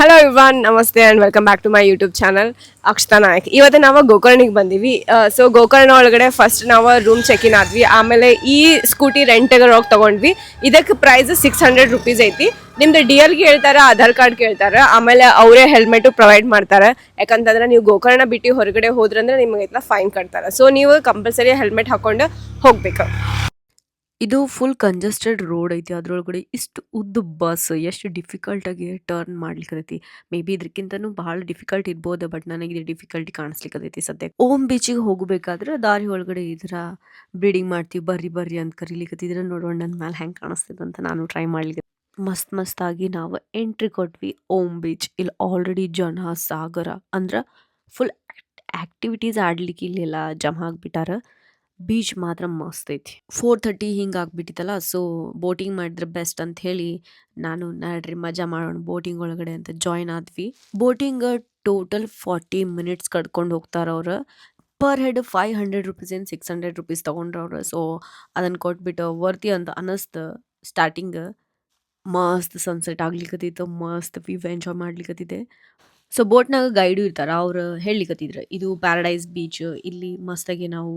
Hello ಇವಾನ್ ನಮಸ್ತೆ and welcome back to my YouTube channel Akshata Nayak. ಇವತ್ತು ನಾವು ಗೋಕರ್ಣಿಗೆ ಬಂದೀವಿ. ಸೊ ಗೋಕರ್ಣ ಒಳಗಡೆ ಫಸ್ಟ್ ನಾವು ರೂಮ್ ಚೆಕ್ ಇನ್ ಆದ್ವಿ. ಆಮೇಲೆ ಈ ಸ್ಕೂಟಿ ರೆಂಟ್ಗೆ ಹೋಗಿ ತೊಗೊಂಡ್ವಿ. ಇದಕ್ಕೆ ಪ್ರೈಸ್ ₹600 ಐತಿ. ನಿಮ್ದು DL ಕೇಳ್ತಾರೆ, ಆಧಾರ್ ಕಾರ್ಡ್ ಕೇಳ್ತಾರೆ, ಆಮೇಲೆ ಅವರೇ ಹೆಲ್ಮೆಟು ಪ್ರೊವೈಡ್ ಮಾಡ್ತಾರೆ. ಯಾಕಂತಂದ್ರೆ ನೀವು ಗೋಕರ್ಣ ಬಿಟ್ಟು ಹೊರಗಡೆ ಹೋದ್ರಂದ್ರೆ ನಿಮಗೆ ಫೈನ್ ಕಟ್ತಾರೆ. ಸೊ ನೀವು ಕಂಪಲ್ಸರಿ ಹೆಲ್ಮೆಟ್ ಹಾಕೊಂಡು ಹೋಗ್ಬೇಕು. ಇದು ಫುಲ್ ಕಂಜೆಸ್ಟೆಡ್ ರೋಡ್ ಐತಿ. ಅದ್ರೊಳಗಡೆ ಇಷ್ಟು ಉದ್ದ ಬಸ್ ಎಷ್ಟು ಡಿಫಿಕಲ್ಟಾಗಿ ಟರ್ನ್ ಮಾಡ್ಲಿಕ್ಕತೈತಿ. ಮೇ ಬಿ ಇದಕ್ಕಿಂತನೂ ಭಾಳ ಡಿಫಿಕಲ್ಟ್ ಇರ್ಬೋದು, ಬಟ್ ನನಗೆ ಇದು ಡಿಫಿಕಲ್ಟಿ ಕಾಣಿಸ್ಲಿಕ್ಕತೈತಿ ಸದ್ಯಕ್ಕೆ. ಓಮ್ ಬೀಚಿಗೆ ಹೋಗಬೇಕಾದ್ರೆ ದಾರಿ ಒಳಗಡೆ ಇದರ ಬ್ರೀಡಿಂಗ್ ಮಾಡ್ತೀವಿ, ಬರ್ರಿ ಬರ್ರಿ ಅಂತ ಕರೀಲಿಕ್ಕತ್ತಿದ್ರೆ ನೋಡೋಣ ನನ್ನ ಮೇಲೆ ಹೆಂಗೆ ಕಾಣಿಸ್ತದೆ ಅಂತ ನಾನು ಟ್ರೈ ಮಾಡ್ಲಿಕ್ಕೆ. ಮಸ್ತಾಗಿ ನಾವು ಎಂಟ್ರಿ ಕೊಟ್ವಿ ಓಮ್ ಬೀಚ್. ಇಲ್ಲಿ ಆಲ್ರೆಡಿ ಜನ ಸಾಗರ ಅಂದ್ರೆ ಫುಲ್ ಆಕ್ಟಿವಿಟೀಸ್ ಆಡ್ಲಿಕ್ಕೆ ಇಲ್ಲೆಲ್ಲ ಜಮಾ ಆಗ್ಬಿಟ್ಟಾರ. ಬೀಚ್ ಮಾತ್ರ ಮಸ್ತ್ ಐತಿ. 4:30 ಹಿಂಗೆ ಆಗ್ಬಿಟ್ಟಿತ್ತಲ್ಲ, ಸೊ ಬೋಟಿಂಗ್ ಮಾಡಿದ್ರೆ ಬೆಸ್ಟ್ ಅಂತ ಹೇಳಿ ನಾನು ನಡ್ರಿ ಮಜಾ ಮಾಡೋಣ ಬೋಟಿಂಗ್ ಒಳಗಡೆ ಅಂತ ಜಾಯ್ನ್ ಆದ್ವಿ. ಬೋಟಿಂಗ್ ಟೋಟಲ್ 40 ಮಿನಿಟ್ಸ್ ಕಡ್ಕೊಂಡು ಹೋಗ್ತಾರ ಅವ್ರು. ಪರ್ ಹೆಡ್ ₹500 ಏನು ₹600 ತೊಗೊಂಡ್ರವ್ರು. ಸೊ ಅದನ್ನು ಕೊಟ್ಬಿಟ್ಟು ವರ್ತಿ ಅಂತ ಅನ್ನಿಸ್ತು. ಸ್ಟಾರ್ಟಿಂಗ್ ಮಸ್ತ್ ಸನ್ಸೆಟ್ ಆಗ್ಲಿಕ್ಕತ್ತಿತ್ತು, ಮಸ್ತ್ ವ್ಯೂ ಎಂಜಾಯ್ ಮಾಡ್ಲಿಕ್ಕತ್ತಿದ್ದೆ. ಸೊ ಬೋಟ್ನಾಗ ಗೈಡು ಇರ್ತಾರೆ, ಅವ್ರು ಹೇಳಿಕತ್ತಿದ್ರು ಇದು ಪ್ಯಾರಡೈಸ್ ಬೀಚ್, ಇಲ್ಲಿ ಮಸ್ತಾಗಿ ನಾವು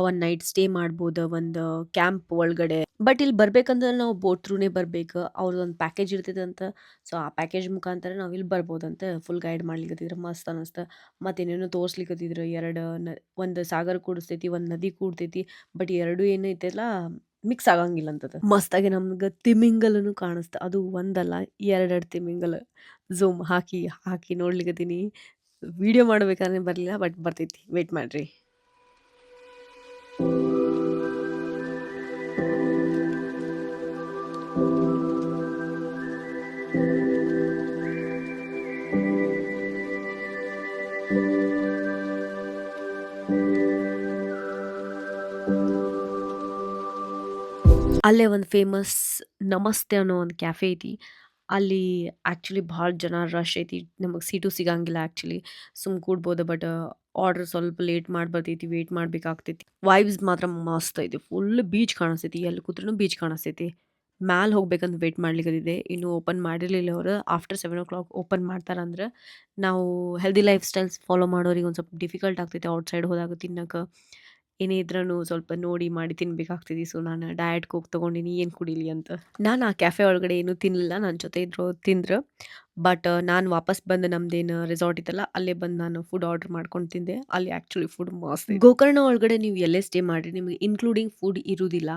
ಒನ್ ನೈಟ್ ಸ್ಟೇ ಮಾಡ್ಬೋದು ಒಂದು ಕ್ಯಾಂಪ್ ಒಳಗಡೆ. ಬಟ್ ಇಲ್ಲಿ ಬರ್ಬೇಕಂದ್ರೆ ನಾವು ಬೋಟ್ ಥ್ರೂನೇ ಬರ್ಬೇಕು. ಅವ್ರದ್ದೊಂದು ಪ್ಯಾಕೇಜ್ ಇರ್ತೈತೆ ಅಂತ. ಸೊ ಆ ಪ್ಯಾಕೇಜ್ ಮುಖಾಂತರ ನಾವು ಇಲ್ಲಿ ಬರ್ಬೋದಂತ ಫುಲ್ ಗೈಡ್ ಮಾಡ್ಲಿಕ್ಕತ್ತಿದ್ರು. ಮಸ್ತ್ ಅನ್ನಿಸ್ತು. ಮತ್ತೇನೇನೋ ತೋರಿಸ್ಲಿಕ್ಕತ್ತಿದ್ರು. ಒಂದು ಸಾಗರ ಕೂಡಿಸ್ತೈತಿ, ಒಂದು ನದಿ ಕೂಡ್ತೈತಿ. ಬಟ್ ಎರಡು ಏನೈತೆಲ್ಲ ಮಿಕ್ಸ್ ಆಗಂಗಿಲ್ಲ ಅಂತದ. ಮಸ್ತಾಗಿ ನಮ್ಗೆ ತಿಮಿಂಗಲನು ಕಾಣಿಸ್ತ. ಅದು ಒಂದಲ್ಲ ಎರಡೆರಡು ತಿಮಿಂಗಲ ಝೂಮ್ ಹಾಕಿ ಹಾಕಿ ನೋಡ್ಲಿಕ್ಕತ್ತೀನಿ. ವಿಡಿಯೋ ಮಾಡ್ಬೇಕಾದ್ರೆ ಬರಲಿಲ್ಲ, ಬಟ್ ಬರ್ತೈತಿ, ವೇಟ್ ಮಾಡ್ರಿ. ಅಲ್ಲೇ ಒಂದು ಫೇಮಸ್ ನಮಸ್ತೆ ಅನ್ನೋ ಒಂದು ಕ್ಯಾಫೆ ಐತಿ. ಅಲ್ಲಿ ಆ್ಯಕ್ಚುಲಿ ಭಾಳ ಜನ ರಶ್ ಐತಿ. ನಮಗೆ ಸೀಟು ಸಿಗಂಗಿಲ್ಲ ಆ್ಯಕ್ಚುಲಿ. ಕೂಡ್ಬೋದು, ಬಟ್ ಆರ್ಡ್ರ್ ಸ್ವಲ್ಪ ಲೇಟ್ ಮಾಡಿ ಬರ್ತೈತಿ, ವೇಟ್ ಮಾಡ್ಬೇಕಾಗ್ತೈತಿ. ವೈಬ್ಸ್ ಮಾತ್ರ ಮಸ್ತ್ ಐತಿ. ಫುಲ್ ಬೀಚ್ ಕಾಣಿಸ್ತೈತಿ, ಎಲ್ಲಿ ಕೂತ್ರೂ ಬೀಚ್ ಕಾಣಿಸ್ತೈತಿ. ಮ್ಯಾಲೆ ಹೋಗ್ಬೇಕಂತ ವೇಟ್ ಮಾಡ್ಲಿಕ್ಕತ್ತಿದೆ. ಇನ್ನೂ ಓಪನ್ ಮಾಡಿರಲಿಲ್ಲ ಅವರು. ಆಫ್ಟರ್ 7 o'clock ಓಪನ್ ಮಾಡ್ತಾರಂದ್ರೆ ನಾವು ಹೆಲ್ದಿ ಲೈಫ್ ಸ್ಟೈಲ್ಸ್ ಫಾಲೋ ಮಾಡೋರಿಗೆ ಒಂದು ಸ್ವಲ್ಪ ಡಿಫಿಕಲ್ಟ್ ಆಗ್ತೈತೆ ಔಟ್ಸೈಡ್ ಹೋದಾಗ ತಿನ್ನಕ್ಕೆ. ಏನೇ ಇದ್ರೂ ಸ್ವಲ್ಪ ನೋಡಿ ಮಾಡಿ ತಿನ್ಬೇಕಾಗ್ತೈತಿ. ಸೊ ನಾನು ಡಯಟ್ ಕೋಕ್ ತೊಗೊಂಡಿನಿ, ಏನು ಕುಡೀಲಿ ಅಂತ. ನಾನು ಆ ಕ್ಯಾಫೆ ಒಳಗಡೆ ಏನೂ ತಿನ್ನಲಿಲ್ಲ, ನನ್ನ ಜೊತೆ ಇದ್ರು ತಿಂದ್ರು. ಬಟ್ ನಾನು ವಾಪಸ್ ಬಂದು ನಮ್ದೇನು ರೆಸಾರ್ಟ್ ಇತ್ತಲ್ಲ ಅಲ್ಲೇ ಬಂದು ನಾನು ಫುಡ್ ಆರ್ಡರ್ ಮಾಡ್ಕೊಂಡು ತಿಂದೆ. ಅಲ್ಲಿ ಆ್ಯಕ್ಚುಲಿ ಫುಡ್ ಮಸ್ತ್. ಗೋಕರ್ಣ ಒಳಗಡೆ ನೀವು ಎಲ್ಲೇ ಸ್ಟೇ ಮಾಡಿರಿ ನಿಮಗೆ ಇನ್ಕ್ಲೂಡಿಂಗ್ ಫುಡ್ ಇರುವುದಿಲ್ಲ,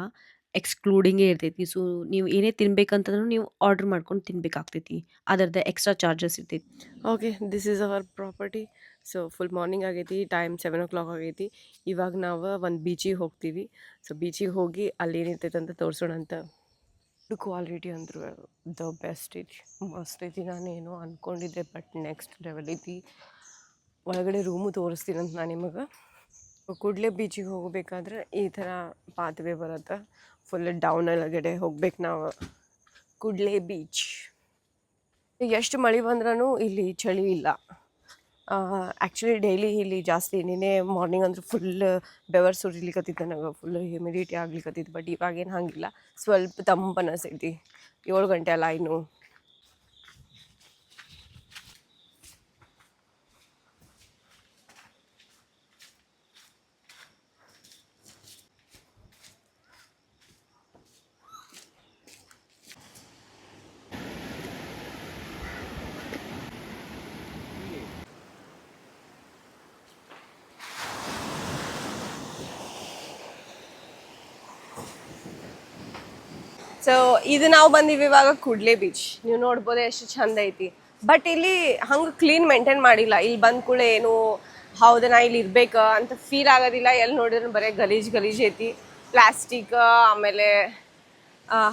ಎಕ್ಸ್ಕ್ಲೂಡಿಂಗೇ ಇರ್ತೈತಿ. ಸೊ ನೀವು ಏನೇ ತಿನ್ಬೇಕಂತಂದ್ರೂ ನೀವು ಆರ್ಡರ್ ಮಾಡ್ಕೊಂಡು ತಿನ್ಬೇಕಾಗ್ತೈತಿ. ಅದರದ್ದು ಎಕ್ಸ್ಟ್ರಾ ಚಾರ್ಜಸ್ ಇರ್ತೈತಿ. Okay, this is our property. So full morning ಆಗೈತಿ, ಟೈಮ್ 7 o'clock ಆಗೈತಿ. ಇವಾಗ ನಾವು ಒಂದು ಬೀಚಿಗೆ ಹೋಗ್ತೀವಿ. ಸೊ ಬೀಚಿಗೆ ಹೋಗಿ ಅಲ್ಲಿ ಏನಿರ್ತೈತೆ ಅಂತ ತೋರಿಸೋಣ ಅಂತ. ಕ್ವಾಲಿಟಿ ಅಂದರು ದ ಬೆಸ್ಟ್ ಐತಿ, ಮಸ್ತ್ ಐತಿ. ನಾನೇನೋ ಅಂದ್ಕೊಂಡಿದ್ದೆ, ಬಟ್ ನೆಕ್ಸ್ಟ್ ಲೆವೆಲ್ ಐತಿ. ಒಳಗಡೆ ರೂಮು ತೋರಿಸ್ತೀನಿ ಅಂತ ನಾನು ನಿಮಗೆ. ಕೂಡಲೇ ಬೀಚಿಗೆ ಹೋಗಬೇಕಾದ್ರೆ ಈ ಥರ ಪಾತ್ವೇ ಬರುತ್ತೆ. ಫುಲ್ ಡೌನ್ ಒಳಗಡೆ ಹೋಗ್ಬೇಕು ನಾವು. ಕೂಡಲೇ ಬೀಚ್. ಎಷ್ಟು ಮಳೆ ಬಂದ್ರೂ ಇಲ್ಲಿ ಚಳಿ ಇಲ್ಲ. ಆ್ಯಕ್ಚುಲಿ ಡೈಲಿ ಇಲ್ಲಿ ಜಾಸ್ತಿ ನಿನ್ನೆ ಮಾರ್ನಿಂಗ್ ಅಂದ್ರೆ ಫುಲ್ ಬೆವರು ಸುರಿಲಿಕ್ಕತ್ತಿತ್ತು, ನನಗೆ ಫುಲ್ ಹ್ಯುಮಿಡಿಟಿ ಆಗ್ಲಿಕ್ಕತ್ತಿತ್ತು. ಬಟ್ ಇವಾಗೇನು ಹಾಗಿಲ್ಲ, ಸ್ವಲ್ಪ ತಂಪು ಅನಿಸ್ತೈತಿ. 7 ಗಂಟೆ ಅಲ್ಲ ಇನ್ನು. ಸೊ ಇದು ನಾವು ಬಂದೀವಿ ಇವಾಗ ಕೂಡ್ಲೆ ಬೀಚ್. ನೀವು ನೋಡ್ಬೋದು ಎಷ್ಟು ಚಂದ ಐತಿ. ಬಟ್ ಇಲ್ಲಿ ಹಂಗೆ ಕ್ಲೀನ್ ಮೇಂಟೈನ್ ಮಾಡಿಲ್ಲ. ಇಲ್ಲಿ ಬಂದ ಕೂಡ ಏನು ಹೌದು ನಾ ಇಲ್ಲಿ ಇರ್ಬೇಕು ಅಂತ ಫೀಲ್ ಆಗೋದಿಲ್ಲ. ಎಲ್ಲಿ ನೋಡಿದ್ರು ಬರೀ ಗಲೀಜ್ ಐತಿ. ಪ್ಲಾಸ್ಟಿಕ್, ಆಮೇಲೆ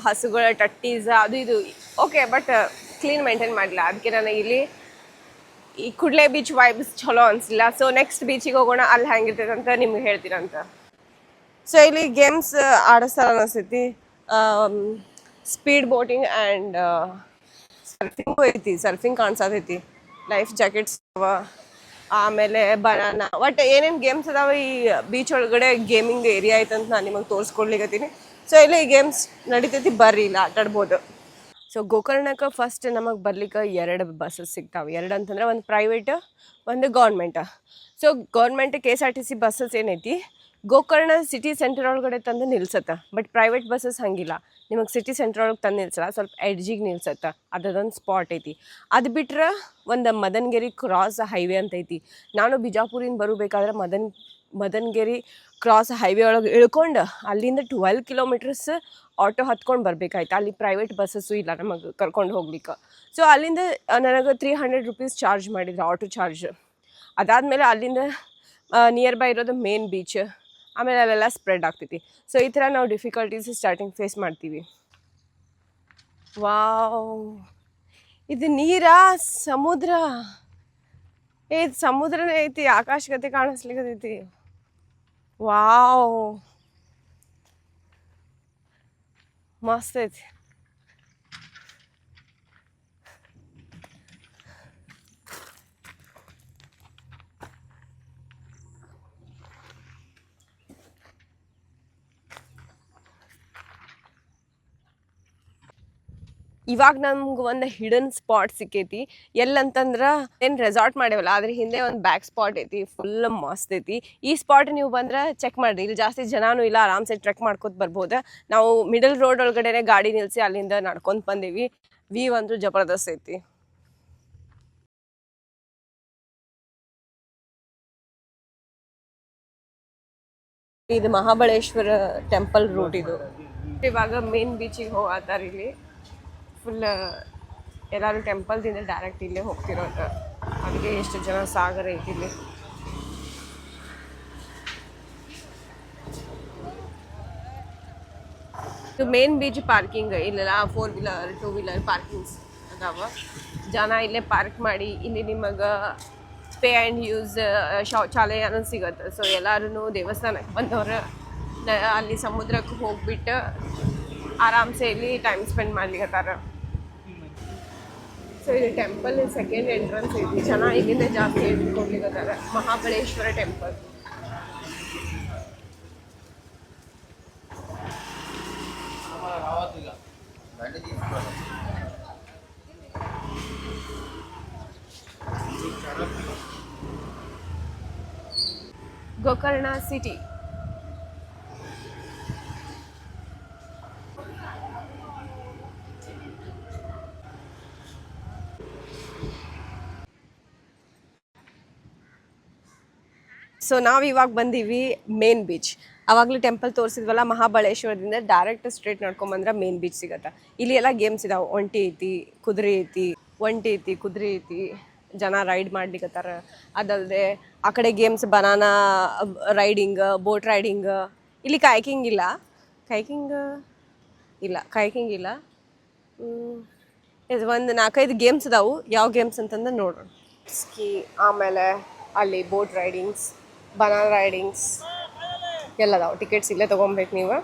ಹಸುಗಳ ಟಟ್ಟೀಸ್ ಅದು ಇದು. ಓಕೆ, ಬಟ್ ಕ್ಲೀನ್ ಮೇಂಟೈನ್ ಮಾಡಿಲ್ಲ. ಅದಕ್ಕೆ ನನಗೆ ಇಲ್ಲಿ ಈ ಕುಡ್ಲೆ ಬೀಚ್ ವೈಬ್ಸ್ ಚಲೋ ಅನಿಸಿಲ್ಲ. ಸೊ ನೆಕ್ಸ್ಟ್ ಬೀಚಿಗೆ ಹೋಗೋಣ, ಅಲ್ಲಿ ಹೆಂಗಿರ್ತೈತೆ ಅಂತ ನಿಮ್ಗೆ ಹೇಳ್ತೀರಂತ. ಸೊ ಇಲ್ಲಿ ಗೇಮ್ಸ್ ಆಡಿಸ್ತಾರ ಅನಿಸ್ತೈತಿ. ಸ್ಪೀಡ್ ಬೋಟಿಂಗ್ ಆ್ಯಂಡ್ ಸರ್ಫಿಂಗು ಐತಿ. ಸರ್ಫಿಂಗ್ ಕಾಣಿಸತೈತಿ. ಲೈಫ್ ಜಾಕೆಟ್ಸ್ ಅವ, ಆಮೇಲೆ ಬನಾನ, ಒಟ್ಟು ಏನೇನು ಗೇಮ್ಸ್ ಅದಾವ ಈ ಬೀಚ್ ಒಳಗಡೆ. ಗೇಮಿಂಗ್ ಏರಿಯಾ ಐತಂತ ನಾನು ನಿಮಗೆ ತೋರಿಸ್ಕೊಡ್ಲಿಕತ್ತೀನಿ. ಸೊ ಇಲ್ಲಿ ಈ ಗೇಮ್ಸ್ ನಡೀತೈತಿ, ಬರ್ರಿ ಇಲ್ಲಿ ಆಟಾಡ್ಬೋದು. ಸೊ ಗೋಕರ್ಣಕ್ಕೆ ಫಸ್ಟ್ ನಮಗೆ ಬರ್ಲಿಕ್ಕೆ 2 ಬಸ್ಸಸ್ ಸಿಗ್ತಾವೆ. 2 ಅಂತಂದ್ರೆ ಒಂದು ಪ್ರೈವೇಟ್, ಒಂದು government. So government KSRTC buses ಏನೈತಿ, ಗೋಕರ್ಣ ಸಿಟಿ ಸೆಂಟರ್ ಒಳಗಡೆ ತಂದು ನಿಲ್ಸತ್ತೆ. ಬಟ್ ಪ್ರೈವೇಟ್ ಬಸ್ಸಸ್ ಹಂಗಿಲ್ಲ, ನಿಮಗೆ ಸಿಟಿ ಸೆಂಟರ್ ಒಳಗೆ ತಂದು ನಿಲ್ಸಲ್ಲ, ಸ್ವಲ್ಪ ಎಡ್ಜಿಗೆ ನಿಲ್ಸತ್ತೆ. ಅದೊಂದು ಸ್ಪಾಟ್ ಐತಿ. ಅದು ಬಿಟ್ರೆ ಒಂದು ಮದನಗಿರಿ ಕ್ರಾಸ್ ಹೈವೇ ಅಂತ ಐತಿ. ನಾನು ಬಿಜಾಪುರಿಂದ ಬರಬೇಕಾದ್ರೆ ಮದನಗಿರಿ ಕ್ರಾಸ್ ಹೈವೇ ಒಳಗೆ ಇಳ್ಕೊಂಡು ಅಲ್ಲಿಂದ 12 ಕಿಲೋಮೀಟರ್ಸ್ ಆಟೋ ಹತ್ಕೊಂಡು ಬರ್ಬೇಕಾಯ್ತು. ಅಲ್ಲಿ ಪ್ರೈವೇಟ್ ಬಸ್ಸಸ್ಸು ಇಲ್ಲ ನಮಗೆ ಕರ್ಕೊಂಡು ಹೋಗ್ಲಿಕ್ಕೆ. ಸೊ ಅಲ್ಲಿಂದ ನನಗೆ 300 ರೂಪೀಸ್ ಚಾರ್ಜ್ ಮಾಡಿದ್ರು, ಆಟೋ ಚಾರ್ಜ್. ಅದಾದಮೇಲೆ ಅಲ್ಲಿಂದ ನಿಯರ್ ಬೈ ಇರೋದು ಮೇನ್ ಬೀಚ್, ಆಮೇಲೆ ಅಲ್ಲೆಲ್ಲ ಸ್ಪ್ರೆಡ್ ಆಗ್ತೈತಿ. ಸೊ ಈ ಥರ ನಾವು ಡಿಫಿಕಲ್ಟೀಸ್ ಸ್ಟಾರ್ಟಿಂಗ್ ಫೇಸ್ ಮಾಡ್ತೀವಿ. ವಾವ್, ಇದು ನೀರಾ ಸಮುದ್ರ? ಇದು ಸಮುದ್ರನೇ ಐತಿ, ಆಕಾಶಗತೆ ಕಾಣಿಸ್ಲಿಕ್ಕೈತಿ. ವಾವ್, ಮಸ್ತ್ ಐತಿ. ಇವಾಗ ನಮ್ಗೆ ಒಂದು ಹಿಡನ್ ಸ್ಪಾಟ್ ಸಿಕ್ಕೈತಿ. ಎಲ್ಲಂತಂದ್ರೆ ಏನು ರೆಸಾರ್ಟ್ ಮಾಡೇವಲ್ಲ, ಅದ್ರ ಹಿಂದೆ ಒಂದು ಬ್ಯಾಕ್ ಸ್ಪಾಟ್ ಐತಿ, ಫುಲ್ ಮಸ್ತ್ ಐತಿ. ಈ ಸ್ಪಾಟ್ ನೀವು ಬಂದ್ರೆ ಚೆಕ್ ಮಾಡಿರಿ. ಇಲ್ಲಿ ಜಾಸ್ತಿ ಜನನೂ ಇಲ್ಲ, ಆರಾಮ್ಸೆ ಟ್ರೆಕ್ ಮಾಡ್ಕೊತ ಬರ್ಬೋದು. ನಾವು ಮಿಡಲ್ ರೋಡ್ ಒಳಗಡೆ ಗಾಡಿ ನಿಲ್ಲಿಸಿ ಅಲ್ಲಿಂದ ನಡ್ಕೊಂಡು ಬಂದೀವಿ. ವ್ಯೂ ಅಂತೂ ಜಬರ್ದಸ್ತ್ ಐತಿ. ಇದು ಮಹಾಬಳೇಶ್ವರ ಟೆಂಪಲ್ ರೂಟ್ ಇದು. ಇವಾಗ ಮೇನ್ ಬೀಚಿಗೆ ಹೋಗತ್ತಾರ. ಇಲ್ಲಿ ಫುಲ್ ಎಲ್ಲರೂ ಟೆಂಪಲ್ದಿಂದ ಡೈರೆಕ್ಟ್ ಇಲ್ಲೇ ಹೋಗ್ತಿರೋದು. ಅದಕ್ಕೆ ಎಷ್ಟು ಜನ ಸಾಗರ ಐತಿ ಇಲ್ಲಿ. ಇದು ಮೇನ್ ಬೀಚ್ ಪಾರ್ಕಿಂಗ್. ಇಲ್ಲೆಲ್ಲ 4 ವೀಲರ್ 2 ವೀಲರ್ ಪಾರ್ಕಿಂಗ್ಸ್ ಅದಾವ. ಜನ ಇಲ್ಲೇ ಪಾರ್ಕ್ ಮಾಡಿ ಇಲ್ಲಿ ನಿಮಗೆ ಪೇ ಆ್ಯಂಡ್ ಯೂಸ್ ಶೌಚಾಲಯನೂ ಸಿಗುತ್ತೆ. ಸೊ ಎಲ್ಲರೂ ದೇವಸ್ಥಾನಕ್ಕೆ ಬಂದವರು ಅಲ್ಲಿ ಸಮುದ್ರಕ್ಕೆ ಹೋಗ್ಬಿಟ್ಟು ಆರಾಮ್ಸೆ ಇಲ್ಲಿ ಟೈಮ್ ಸ್ಪೆಂಡ್ ಮಾಡ್ಲಿಕತ್ತಾರ. ಸೊ ಇಲ್ಲಿ ಟೆಂಪಲ್ ಸೆಕೆಂಡ್ ಎಂಟ್ರೆನ್ಸ್ ಐತಿ. ಜನ ಇಲ್ಲಿಂದ ಜಾಸ್ತಿ ಹೇಳ್ಕೊಡ್ಲಿಕತ್ತಾರ. Mahabaleshwara temple. Gokarna city. So ನಾವು ಇವಾಗ ಬಂದೀವಿ ಮೇನ್ ಬೀಚ್. ಆವಾಗಲೇ ಟೆಂಪಲ್ ತೋರಿಸಿದ್ವಲ್ಲ, ಮಹಾಬಳೇಶ್ವರದಿಂದ ಡೈರೆಕ್ಟ್ ಸ್ಟ್ರೇಟ್ ನಡ್ಕೊಂಬಂದ್ರೆ ಮೇನ್ ಬೀಚ್ ಸಿಗತ್ತೆ. ಇಲ್ಲಿ ಎಲ್ಲ ಗೇಮ್ಸ್ ಇದಾವೆ. ಒಂಟಿ ಐತಿ, ಕುದುರೆ ಐತಿ, ಜನ ರೈಡ್ ಮಾಡ್ಲಿಕ್ಕತ್ತಾರ. ಅದಲ್ಲದೆ ಆ ಕಡೆ games banana riding, boat riding. ಇಲ್ಲಿ ಕಾಯ್ಕಿಂಗ್ ಇಲ್ಲ. ಇದು ಒಂದು 4-5 ಗೇಮ್ಸ್ ಅದಾವು. ಯಾವ ಗೇಮ್ಸ್ ಅಂತಂದ್ರೆ ನೋಡೋಣ. ಸ್ಕೀ, ಆಮೇಲೆ ಅಲ್ಲಿ ಬೋಟ್ ರೈಡಿಂಗ್ಸ್, ಬನಾನಾ ರೈಡಿಂಗ್ಸ್ ಎಲ್ಲ ಅದಾವೆ. ಟಿಕೆಟ್ಸ್ ಇಲ್ಲೇ ತೊಗೊಬೇಕು ನೀವು.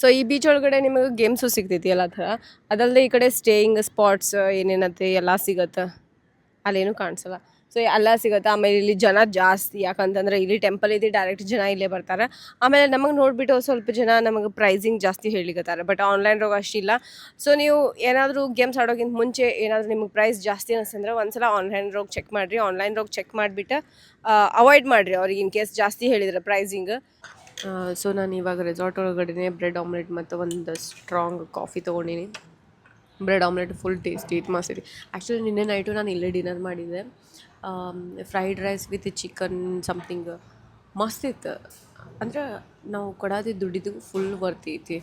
ಸೊ ಈ ಬೀಚ್ ಒಳಗಡೆ ನಿಮಗೆ ಗೇಮ್ಸು ಸಿಗ್ತೈತಿ ಎಲ್ಲ ಥರ. ಅದಲ್ಲದೆ ಈ ಕಡೆ ಸ್ಟೇಯಿಂಗ್ ಸ್ಪಾಟ್ಸ್ ಏನೇನತ್ತೆ ಎಲ್ಲ ಸಿಗತ್ತೆ. ಅಲ್ಲೇನೂ ಕಾಣಿಸಲ್ಲ. ಸೊ ಎಲ್ಲ ಸಿಗುತ್ತೆ. ಆಮೇಲೆ ಇಲ್ಲಿ ಜನ ಜಾಸ್ತಿ, ಯಾಕಂತಂದ್ರೆ ಇಲ್ಲಿ ಟೆಂಪಲ್ ಇದೆ, ಡೈರೆಕ್ಟ್ ಜನ ಇಲ್ಲೇ ಬರ್ತಾರೆ. ಆಮೇಲೆ ನಮಗೆ ನೋಡಿಬಿಟ್ಟು ಸ್ವಲ್ಪ ಜನ ನಮಗೆ ಪ್ರೈಸಿಂಗ್ ಜಾಸ್ತಿ ಹೇಳಿಕತ್ತಾರೆ. ಬಟ್ ಆನ್ಲೈನ್ ರೋಗ ಅಷ್ಟಿಲ್ಲ. ಸೊ ನೀವು ಏನಾದರೂ ಗೇಮ್ಸ್ ಆಡೋಕ್ಕಿಂತ ಮುಂಚೆ ಏನಾದರೂ ನಿಮಗೆ ಪ್ರೈಸ್ ಜಾಸ್ತಿ ಅನಿಸ್ತಂದ್ರೆ ಒಂದ್ಸಲ ಆನ್ಲೈನ್ ರೋಗ ಚೆಕ್ ಮಾಡಿರಿ. ಆನ್ಲೈನ್ ರೋಗ ಚೆಕ್ ಮಾಡಿಬಿಟ್ಟು ಅವಾಯ್ಡ್ ಮಾಡಿರಿ ಅವ್ರಿಗೆ ಇನ್ ಕೇಸ್ ಜಾಸ್ತಿ ಹೇಳಿದ್ರೆ ಪ್ರೈಸಿಂಗ್. ಸೊ ನಾನು ಇವಾಗ ರೆಸಾರ್ಟ್ ಒಳಗಡೆ ಬ್ರೆಡ್ ಆಮ್ಲೆಟ್ ಮತ್ತು ಒಂದು ಸ್ಟ್ರಾಂಗ್ ಕಾಫಿ ತೊಗೊಂಡಿನಿ. ಬ್ರೆಡ್ ಆಮ್ಲೆಟ್ ಫುಲ್ ಟೇಸ್ಟಿ ಐತಿ, ಮಸ್ತ್ ಐತಿ. ಆ್ಯಕ್ಚುಲಿ ನಿನ್ನೆ ನೈಟು ನಾನು ಇಲ್ಲೇ ಡಿನ್ನರ್ ಮಾಡಿದ್ದೆ. Fried rice with chicken something ಮಸ್ತ್ ಇತ್ತು. ಅಂದ್ರೆ ನಾವು ಕೊಡೋದು ದುಡ್ಡಿದ್ದು ಫುಲ್ ವರ್ತ್ ಐತಿ.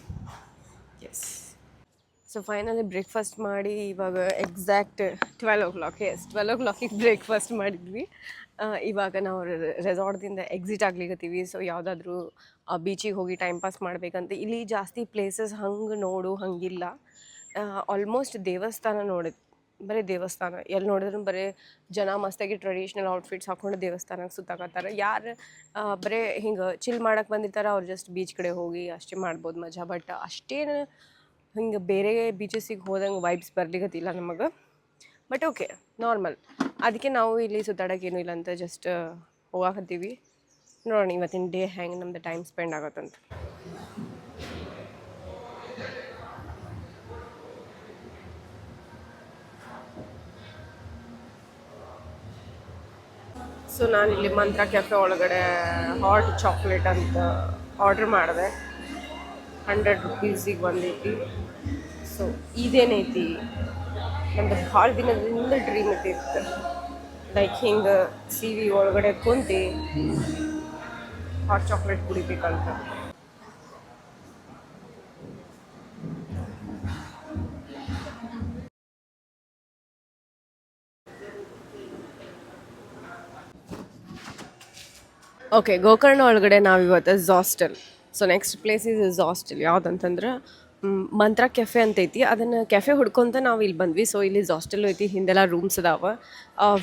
ಎಸ್. ಸೊ ಫೈನಲಿ ಬ್ರೇಕ್ಫಾಸ್ಟ್ ಮಾಡಿ ಇವಾಗ ಎಕ್ಸಾಕ್ಟ್ 12 o'clock, 12 o'clock ಬ್ರೇಕ್ಫಾಸ್ಟ್ ಮಾಡಿದ್ವಿ. ಇವಾಗ ನಾವು ರೆಸಾರ್ಟ್ದಿಂದ ಎಕ್ಸಿಟ್ ಆಗ್ಲಿಕತ್ತೀವಿ. ಸೊ ಯಾವುದಾದ್ರೂ ಬೀಚಿಗೆ ಹೋಗಿ ಟೈಮ್ ಪಾಸ್ ಮಾಡಬೇಕಂತ. ಇಲ್ಲಿ ಜಾಸ್ತಿ ಪ್ಲೇಸಸ್ ಹಂಗೆ ಹಂಗಿಲ್ಲ. ಆಲ್ಮೋಸ್ಟ್ ದೇವಸ್ಥಾನ ಬರೀ ದೇವಸ್ಥಾನ ಎಲ್ಲಿ ನೋಡಿದ್ರು ಬರೀ ಜನ ಮಸ್ತಾಗಿ ಟ್ರೆಡಿಷ್ನಲ್ ಔಟ್ಫಿಟ್ಸ್ ಹಾಕ್ಕೊಂಡು ದೇವಸ್ಥಾನಕ್ಕೆ ಸುತ್ತಾಕತ್ತಾರೆ. ಯಾರು ಬರೀ ಹಿಂಗೆ ಚಿಲ್ ಮಾಡಕ್ಕೆ ಬಂದಿರ್ತಾರೆ ಅವ್ರು ಜಸ್ಟ್ ಬೀಚ್ ಕಡೆ ಹೋಗಿ ಅಷ್ಟೇ ಮಾಡ್ಬೋದು ಮಜಾ. ಬಟ್ ಅಷ್ಟೇನು ಹಿಂಗೆ ಬೇರೆ ಬೀಚಸ್ಸಿಗೆ ಹೋದಂಗೆ ವೈಬ್ಸ್ ಬರ್ಲಿಕ್ಕತ್ತಿಲ್ಲ ನಮಗೆ. But okay, normal. ಅದಕ್ಕೆ ನಾವು ಇಲ್ಲಿ ಸುತ್ತಾಡೋಕ್ಕೇನು ಇಲ್ಲ ಅಂತ ಜಸ್ಟ್ ಹೋಗಾಕತ್ತೀವಿ. ನೋಡೋಣ ಇವತ್ತಿನ ಡೇ ಹೆಂಗೆ ನಮ್ದು ಟೈಮ್ ಸ್ಪೆಂಡ್ ಆಗತ್ತಂತ. ಸೊ ನಾನಿಲ್ಲಿ ಮಂತ್ರ ಕೆಫೆ ಒಳಗಡೆ ಹಾಟ್ ಚಾಕ್ಲೇಟ್ ಅಂತ ಆರ್ಡ್ರ್ ಮಾಡಿದೆ. 100 rupeesiಗೆ ಬಂದೈತಿ. ಸೊ ಇದೇನೈತಿ ನಮ್ದು ಭಾಳ ದಿನದಿಂದ ಡ್ರೀಮ್ ಇತ್ತು, ಲೈಕ್ ಹಿಂಗೆ ಸಿ ವಿ ಒಳಗಡೆ ಕುಂತು ಹಾಟ್ ಚಾಕ್ಲೇಟ್ ಕುಡಿಬೇಕಂತ. ಓಕೆ, ಗೋಕರ್ಣ ಒಳಗಡೆ ನಾವಿವತ್ತು Zostel. So next place is Zostel. ಯಾವುದಂತಂದ್ರೆ ಮಂತ್ರ ಕೆಫೆ ಅಂತೈತಿ. ಅದನ್ನು ಕೆಫೆ ಹುಡ್ಕೊಂತ ನಾವು ಇಲ್ಲಿ ಬಂದ್ವಿ. ಸೊ ಇಲ್ಲಿ ಝಾಸ್ಟೆಲ್ ಐತಿ, ಹಿಂದೆಲ್ಲ ರೂಮ್ಸ್ ಅದಾವೆ.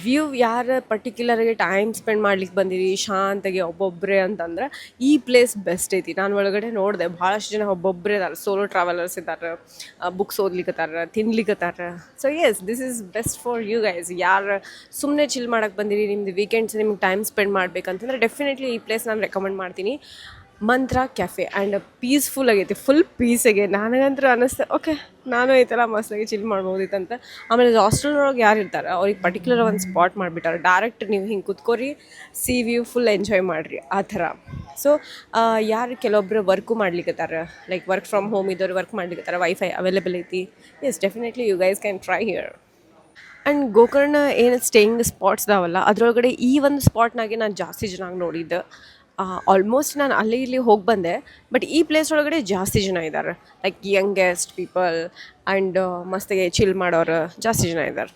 ವ್ಯೂ ಯಾರು ಪರ್ಟಿಕ್ಯುಲರ್ಗೆ ಟೈಮ್ ಸ್ಪೆಂಡ್ ಮಾಡ್ಲಿಕ್ಕೆ ಬಂದಿರಿ ಶಾಂತಾಗಿ ಒಬ್ಬೊಬ್ಬರೇ ಅಂತಂದ್ರೆ ಈ ಪ್ಲೇಸ್ ಬೆಸ್ಟ್ ಐತಿ. ನಾನು ಒಳಗಡೆ ನೋಡಿದೆ ಭಾಳಷ್ಟು ಜನ ಒಬ್ಬೊಬ್ಬರೇ ಇದ್ದಾರೆ, ಸೋಲೋ ಟ್ರಾವೆಲರ್ಸ್ ಇದ್ದಾರೆ, ಬುಕ್ಸ್ ಓದ್ಲಿಕ್ಕತ್ತಾರ, ತಿನ್ಲಿಕ್ಕತ್ತಾರ. So yes, this is best for you guys. ಯಾರು ಸುಮ್ಮನೆ ಚಿಲ್ ಮಾಡಕ್ಕೆ ಬಂದಿರಿ, ನಿಮ್ದು ವೀಕೆಂಡ್ಸ್ ನಿಮ್ಗೆ ಟೈಮ್ ಸ್ಪೆಂಡ್ ಮಾಡ್ಬೇಕಂತಂದ್ರೆ ಡೆಫಿನೆಟ್ಲಿ ಈ ಪ್ಲೇಸ್ ನಾನು ರೆಕಮೆಂಡ್ ಮಾಡ್ತೀನಿ. ಮಂತ್ರ ಕೆಫೆ ಆ್ಯಂಡ್ ಪೀಸ್ಫುಲ್ ಆಗೈತಿ, ಫುಲ್ ಪೀಸ್ ಆಗಿ. ನನಗಂತೂ ಅನ್ನಿಸ್ತೆ ಓಕೆ ನಾನು ಈ ಥರ ಮಸ್ತಾಗಿ ಚಿಲ್ ಮಾಡ್ಬೋದಿತ್ತಂತ. ಆಮೇಲೆ ಹಾಸ್ಟೆಲ್ನೊಳಗೆ ಯಾರು ಇರ್ತಾರೆ ಅವ್ರಿಗೆ ಪರ್ಟಿಕ್ಯುಲರ್ ಒಂದು ಸ್ಪಾಟ್ ಮಾಡಿಬಿಟ್ಟಾರೆ. ಡೈರೆಕ್ಟ್ ನೀವು ಹಿಂಗೆ ಕುತ್ಕೋರಿ, ಸಿ ವ್ಯೂ ಫುಲ್ ಎಂಜಾಯ್ ಮಾಡಿರಿ ಆ ಥರ. ಸೊ ಯಾರು ಕೆಲವೊಬ್ಬರು ವರ್ಕು ಮಾಡ್ಲಿಕ್ಕತ್ತಾರೆ, ಲೈಕ್ ವರ್ಕ್ ಫ್ರಮ್ ಹೋಮ್ ಇದ್ದವ್ರು ವರ್ಕ್ ಮಾಡ್ಲಿಕ್ಕತ್ತಾರೆ, ವೈಫೈ ಅವೈಲೇಬಲ್ ಐತಿ. Yes, definitely you guys can try here. And Gokarna ಏನು ಸ್ಟೇಯಿಂಗ್ ಸ್ಪಾಟ್ಸ್ ಇದಾವಲ್ಲ ಅದರೊಳಗಡೆ ಈ ಒಂದು ಸ್ಪಾಟ್ನಾಗೆ ನಾನು ಜಾಸ್ತಿ ಜನ ನೋಡಿದ್ದೆ. ಆಲ್ಮೋಸ್ಟ್ ನಾನು ಅಲ್ಲಿ ಇಲ್ಲಿ ಹೋಗಿ ಬಂದೆ, ಬಟ್ ಈ ಪ್ಲೇಸ್ ಒಳಗಡೆ ಜಾಸ್ತಿ ಜನ ಇದ್ದಾರೆ, ಲೈಕ್ ಯಂಗೆಸ್ಟ್ ಪೀಪಲ್ ಆ್ಯಂಡ್ ಮಸ್ತಿಗೆ ಚಿಲ್ ಮಾಡೋರು ಜಾಸ್ತಿ ಜನ ಇದ್ದಾರೆ.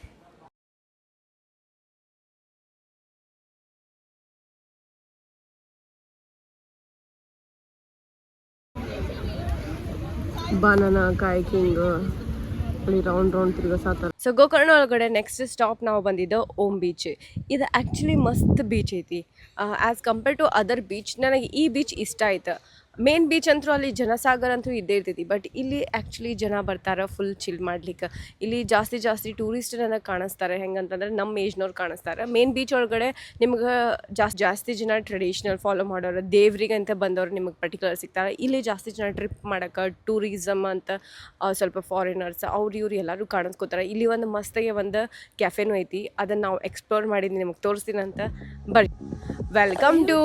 ಬಾನಾನ ಕಾಯ್ಕಿಂಗ್ ಅಲ್ಲಿ ರೌಂಡ್ ತಿರುಗಿಸಾತಾರೆ. ಸೊ ಗೋಕರ್ಣ ಒಳಗಡೆ ನೆಕ್ಸ್ಟ್ ಸ್ಟಾಪ್ ನಾವು ಬಂದಿದ್ದು ಓಮ್ ಬೀಚ್. ಇದು ಆ್ಯಕ್ಚುಲಿ ಮಸ್ತ್ ಬೀಚ್ ಐತಿ as compare to other beach. ನನಗೆ ಈ ಬೀಚ್ ಇಷ್ಟ ಆಯ್ತು. ಮೇನ್ ಬೀಚ್ ಅಂತೂ ಅಲ್ಲಿ ಜನಸಾಗರ ಅಂತೂ ಇದ್ದೇ ಇರ್ತೈತಿ, ಬಟ್ ಇಲ್ಲಿ ಆ್ಯಕ್ಚುಲಿ ಜನ ಬರ್ತಾರೆ ಫುಲ್ ಚಿಲ್ ಮಾಡ್ಲಿಕ್ಕೆ. ಇಲ್ಲಿ ಜಾಸ್ತಿ ಟೂರಿಸ್ಟ್ ನನಗೆ ಕಾಣಿಸ್ತಾರೆ. ಹೆಂಗಂತಂದ್ರೆ ನಮ್ಮ ಏಜ್ನವ್ರು ಕಾಣಿಸ್ತಾರೆ. ಮೇನ್ ಬೀಚ್ ಒಳಗಡೆ ನಿಮ್ಗೆ ಜಾಸ್ತಿ ಜನ ಟ್ರೆಡಿಷ್ನಲ್ ಫಾಲೋ ಮಾಡೋರು, ದೇವ್ರಿಗೆ ಅಂತ ಬಂದವರು ನಿಮಗೆ ಪರ್ಟಿಕ್ಯುಲರ್ ಸಿಗ್ತಾರೆ. ಇಲ್ಲಿ ಜಾಸ್ತಿ ಜನ ಟ್ರಿಪ್ ಮಾಡೋಕ್ಕೆ, ಟೂರಿಸಮ್ ಅಂತ ಸ್ವಲ್ಪ ಫಾರಿನರ್ಸ್ ಇವ್ರು ಎಲ್ಲರೂ ಕಾಣಿಸ್ಕೋತಾರೆ. ಇಲ್ಲಿ ಒಂದು ಮಸ್ತಾಗಿ ಒಂದು ಕ್ಯಾಫೆನೂ ಐತಿ, ಅದನ್ನು ನಾವು ಎಕ್ಸ್ಪ್ಲೋರ್ ಮಾಡಿದ್ವಿ, ನಿಮಗೆ ತೋರಿಸ್ತೀನಿ ಅಂತ. But welcome to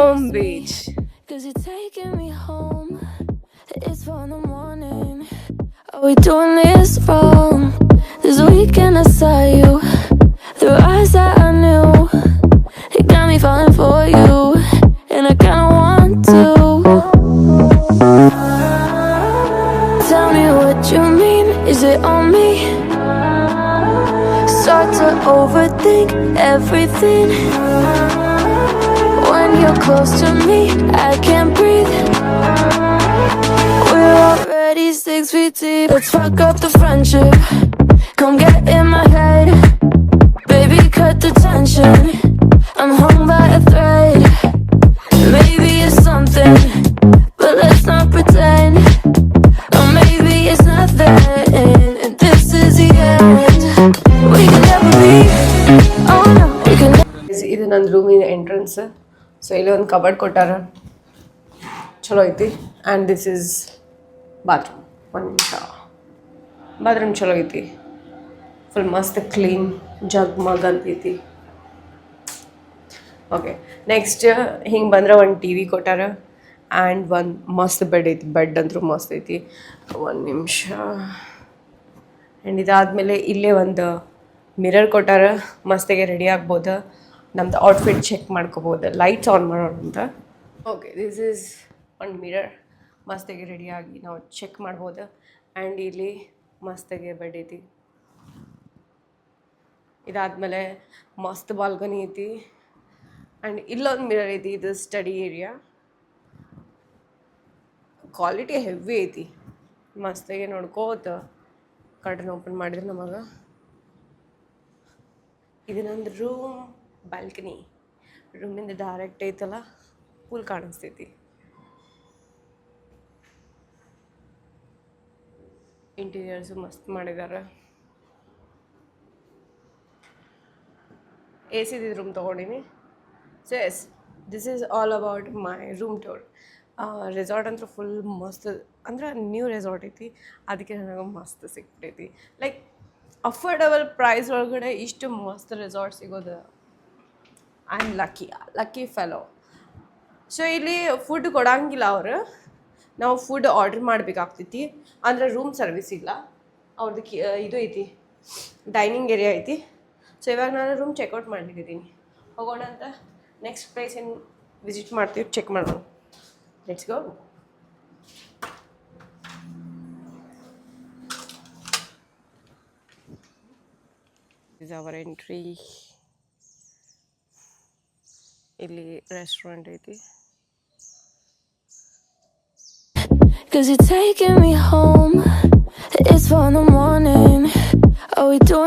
Om beach. Cause you're taking me home. It's 4 in the morning. Are we doing this wrong? This weekend I saw you through eyes that I knew. It got me falling for you, and I kinda want to. Tell me what you mean. Is it on me? Start to overthink everything. When you're close to me, I can't breathe. We're already 6 feet deep. Let's fuck up the friendship. Come get in my head. Baby, cut the tension. I'm hung by a thread. Maybe it's something, but let's not pretend. Or maybe it's nothing, and this is the end. We can never be. Oh no, we can never. ಇದು ನನ್ನ ರೂಮಿನ entrance. So ಇಲ್ಲಿ ಒಂದು cupboard ಕೊಟ್ಟಾರ, ಚಲೋ ಐತಿ. And this is bathroom. ಒಂದು ನಿಮಿಷ, ಬಾತ್ರೂಮ್ ಚಲೋ ಐತಿ, ಫುಲ್ ಮಸ್ತ್ ಕ್ಲೀನ್ ಜಗ್ಮಗ್ ಅಂತೈತಿ. ಓಕೆ, ನೆಕ್ಸ್ಟ್ ಹಿಂಗೆ ಬಂದ್ರೆ ಒಂದು ಟಿ ವಿ ಕೊಟ್ಟಾರ ಆ್ಯಂಡ್ ಒಂದು ಮಸ್ತ್ ಬೆಡ್ ಐತಿ. ಬೆಡ್ ಅಂತೂ ಮಸ್ತ್ ಐತಿ. ಒಂದು ನಿಮಿಷ. ಆ್ಯಂಡ್ ಇದಾದಮೇಲೆ ಇಲ್ಲೇ ಒಂದು ಮಿರರ್ ಕೊಟ್ಟಾರ, ಮಸ್ತಿಗೆ ರೆಡಿ ಆಗ್ಬೋದು, ನಮ್ದು ಔಟ್ಫಿಟ್ ಚೆಕ್ ಮಾಡ್ಕೋಬೋದು, ಲೈಟ್ಸ್ ಆನ್ ಮಾಡೋಣ ಅಂತ. ಓಕೆ, ದಿಸ್ ಈಸ್ ಒಂದು ಮಿರರ್, ಮಸ್ತಿಗೆ ರೆಡಿಯಾಗಿ ನಾವು ಚೆಕ್ ಮಾಡ್ಬೋದು. ಆ್ಯಂಡ್ ಇಲ್ಲಿ ಮಸ್ತಾಗೆ ಬೆಡ್ ಐತಿ. ಇದಾದ್ಮೇಲೆ ಮಸ್ತ್ ಬಾಲ್ಕನಿ ಐತಿ ಆ್ಯಂಡ್ ಇಲ್ಲೊಂದು ಮಿರರ್ ಐತಿ. ಇದು ಸ್ಟಡಿ ಏರಿಯಾ. ಕ್ವಾಲಿಟಿ ಹೆವಿ ಐತಿ. ಮಸ್ತಾಗೆ ನೋಡ್ಕೋತ ಕರ್ಟನ್ ಓಪನ್ ಮಾಡಿದ್ರೆ ನಮಗೆ ಇದು ನಂದು ರೂಮ್ ಬಾಲ್ಕನಿ. ರೂಮಿಂದ ಡೈರೆಕ್ಟ್ ಐತಲ್ಲ ಫುಲ್ ಕಾಣಿಸ್ತೈತಿ. ಇಂಟೀರಿಯರ್ಸು ಮಸ್ತ್ ಮಾಡಿದ್ದಾರೆ. ಎ ಸಿದು ರೂಮ್ ತೊಗೊಂಡಿನಿ. So yes, this is all about my room tour. Resort ಅಂತೂ ಫುಲ್ ಮಸ್ತ್, ಅಂದ್ರೆ ನ್ಯೂ ರೆಸಾರ್ಟ್ ಐತಿ, ಅದಕ್ಕೆ ನನಗೆ ಮಸ್ತ್ ಸಿಕ್ಬಿಟ್ಟೈತಿ. ಲೈಕ್ ಅಫೋರ್ಡಬಲ್ ಪ್ರೈಸ್ ಒಳಗಡೆ ಇಷ್ಟು ಮಸ್ತ್ ರೆಸಾರ್ಟ್ ಸಿಗೋದು I am lucky fellow. So ಇಲ್ಲಿ ಫುಡ್ ಕೊಡಂಗಿಲ್ಲ ಅವರು, ನಾವು ಫುಡ್ ಆರ್ಡ್ರ್ ಮಾಡಬೇಕಾಗ್ತೈತಿ. ಅಂದರೆ ರೂಮ್ ಸರ್ವಿಸ್ ಇಲ್ಲ ಅವ್ರದ್ದು. ಇದು ಐತಿ, ಡೈನಿಂಗ್ ಏರಿಯಾ ಐತಿ. ಸೊ ಇವಾಗ ನಾನು ರೂಮ್ ಚೆಕ್ಔಟ್ ಮಾಡ್ಲಿಕ್ಕಿದ್ದೀನಿ. ಹೋಗೋಣ ಅಂತ ನೆಕ್ಸ್ಟ್ ಪ್ಲೇಸ್ ಏನು ವಿಸಿಟ್ ಮಾಡ್ತೀವಿ, ಚೆಕ್ ಮಾಡೋಣ. Let's go. Is our entry. ಇಲ್ಲಿ ರೆಸ್ಟೋರೆಂಟ್ ಐತಿ. Cause you're taking me home. It's 4 in the morning. Are we doing